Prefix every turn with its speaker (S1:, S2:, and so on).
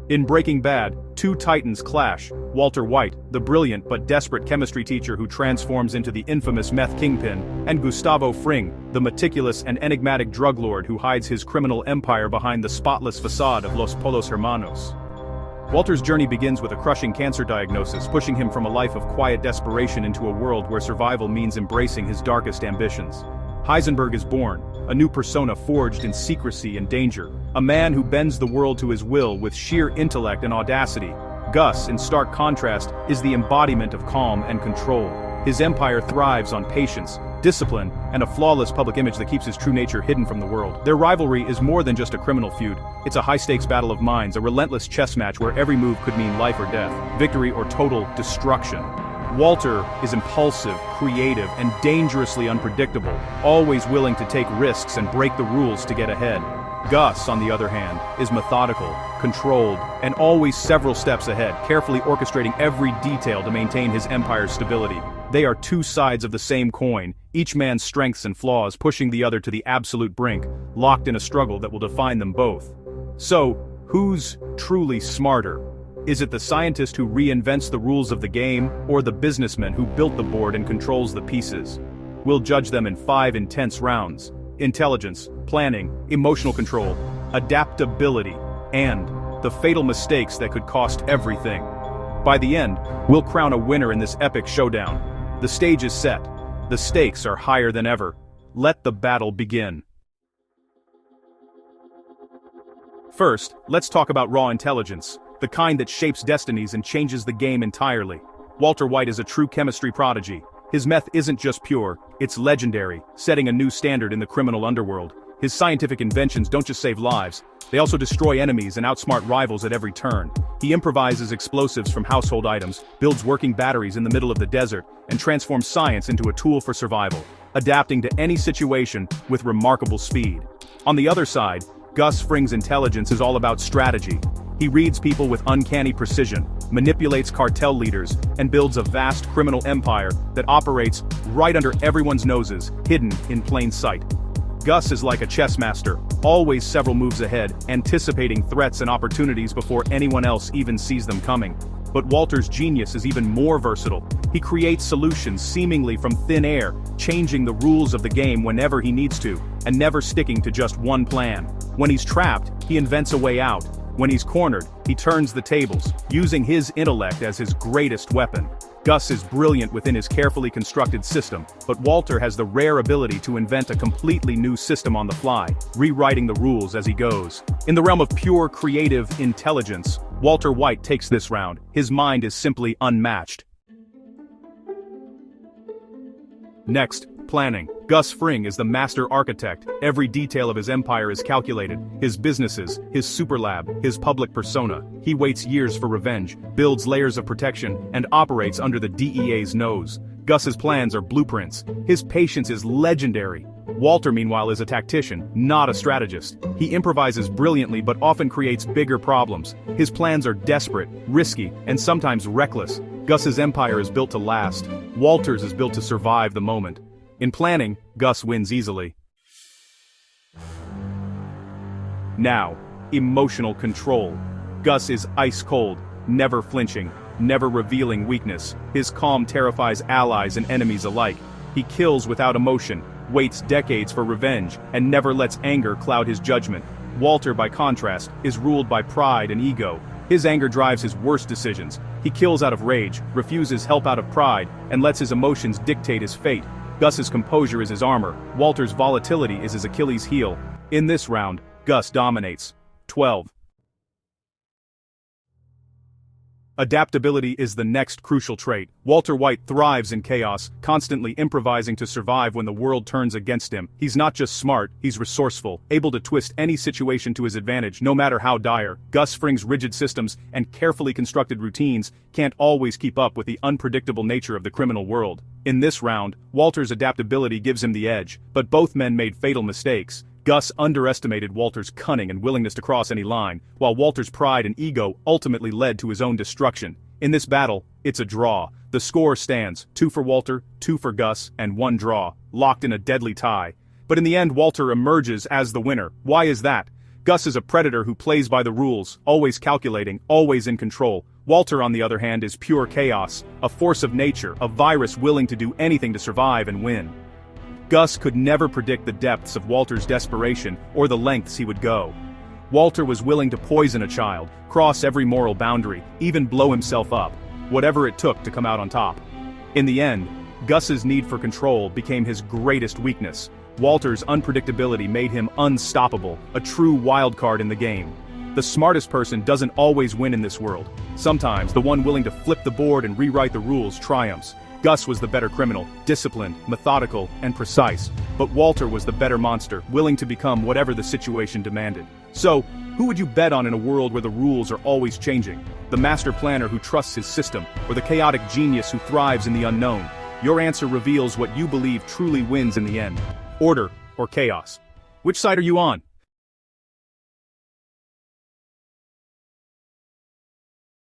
S1: In Breaking Bad, two titans clash: Walter White, the brilliant but desperate chemistry teacher who transforms into the infamous meth kingpin, and Gustavo Fring, the meticulous and enigmatic drug lord who hides his criminal empire behind the spotless facade of Los Polos Hermanos. Walter's journey begins with a crushing cancer diagnosis, pushing him from a life of quiet desperation into a world where survival means embracing his darkest ambitions. Heisenberg is born, a new persona forged in secrecy and danger, a man who bends the world to his will with sheer intellect and audacity. Gus, in stark contrast, is the embodiment of calm and control. His empire thrives on patience, discipline, and a flawless public image that keeps his true nature hidden from the world. Their rivalry is more than just a criminal feud. It's a high-stakes battle of minds, a relentless chess match where every move could mean life or death, victory or total destruction. Walter is impulsive, creative, and dangerously unpredictable, always willing to take risks and break the rules to get ahead. Gus, on the other hand, is methodical, controlled, and always several steps ahead, carefully orchestrating every detail to maintain his empire's stability. They are two sides of the same coin, each man's strengths and flaws pushing the other to the absolute brink, locked in a struggle that will define them both. So, who's truly smarter? Is it the scientist who reinvents the rules of the game, or the businessman who built the board and controls the pieces? We'll judge them in 5 intense rounds: intelligence, planning, emotional control, adaptability, and the fatal mistakes that could cost everything. By the end, we'll crown a winner in this epic showdown. The stage is set. The stakes are higher than ever. Let the battle begin. First, let's talk about raw intelligence, the kind that shapes destinies and changes the game entirely. Walter White is a true chemistry prodigy. His meth isn't just pure, it's legendary, setting a new standard in the criminal underworld. His scientific inventions don't just save lives, they also destroy enemies and outsmart rivals at every turn. He improvises explosives from household items, builds working batteries in the middle of the desert, and transforms science into a tool for survival, adapting to any situation with remarkable speed. On the other side, Gus Fring's intelligence is all about strategy. He reads people with uncanny precision, manipulates cartel leaders, and builds a vast criminal empire that operates right under everyone's noses, hidden in plain sight. Gus is like a chess master, always several moves ahead, anticipating threats and opportunities before anyone else even sees them coming. But Walter's genius is even more versatile. He creates solutions seemingly from thin air, changing the rules of the game whenever he needs to, and never sticking to just one plan. When he's trapped, he invents a way out. When he's cornered, he turns the tables, using his intellect as his greatest weapon. Gus is brilliant within his carefully constructed system, but Walter has the rare ability to invent a completely new system on the fly, rewriting the rules as he goes. In the realm of pure creative intelligence, Walter White takes this round. His mind is simply unmatched. Next, planning. Gus Fring is the master architect. Every detail of his empire is calculated. His businesses, his super lab, his public persona. He waits years for revenge, builds layers of protection, and operates under the DEA's nose. Gus's plans are blueprints. His patience is legendary. Walter, meanwhile, is a tactician, not a strategist. He improvises brilliantly but often creates bigger problems. His plans are desperate, risky, and sometimes reckless. Gus's empire is built to last. Walter's is built to survive the moment. In planning, Gus wins easily. Now, emotional control. Gus is ice cold, never flinching, never revealing weakness. His calm terrifies allies and enemies alike. He kills without emotion, waits decades for revenge, and never lets anger cloud his judgment. Walter, by contrast, is ruled by pride and ego. His anger drives his worst decisions. He kills out of rage, refuses help out of pride, and lets his emotions dictate his fate. Gus's composure is his armor. Walter's volatility is his Achilles heel. In this round, Gus dominates. 12. Adaptability is the next crucial trait. Walter White thrives in chaos, constantly improvising to survive when the world turns against him. He's not just smart, he's resourceful, able to twist any situation to his advantage, no matter how dire. Gus Fring's rigid systems and carefully constructed routines can't always keep up with the unpredictable nature of the criminal world. In this round, Walter's adaptability gives him the edge, but both men made fatal mistakes. Gus underestimated Walter's cunning and willingness to cross any line, while Walter's pride and ego ultimately led to his own destruction. In this battle, it's a draw. The score stands, 2 for Walter, 2 for Gus, and 1 draw, locked in a deadly tie. But in the end, Walter emerges as the winner. Why is that? Gus is a predator who plays by the rules, always calculating, always in control. Walter, on the other hand, is pure chaos, a force of nature, a virus willing to do anything to survive and win. Gus could never predict the depths of Walter's desperation or the lengths he would go. Walter was willing to poison a child, cross every moral boundary, even blow himself up, whatever it took to come out on top. In the end, Gus's need for control became his greatest weakness. Walter's unpredictability made him unstoppable, a true wild card in the game. The smartest person doesn't always win in this world. Sometimes the one willing to flip the board and rewrite the rules triumphs. Gus was the better criminal, disciplined, methodical, and precise. But Walter was the better monster, willing to become whatever the situation demanded. So, who would you bet on in a world where the rules are always changing? The master planner who trusts his system, or the chaotic genius who thrives in the unknown? Your answer reveals what you believe truly wins in the end. Order or chaos. Which side are you on?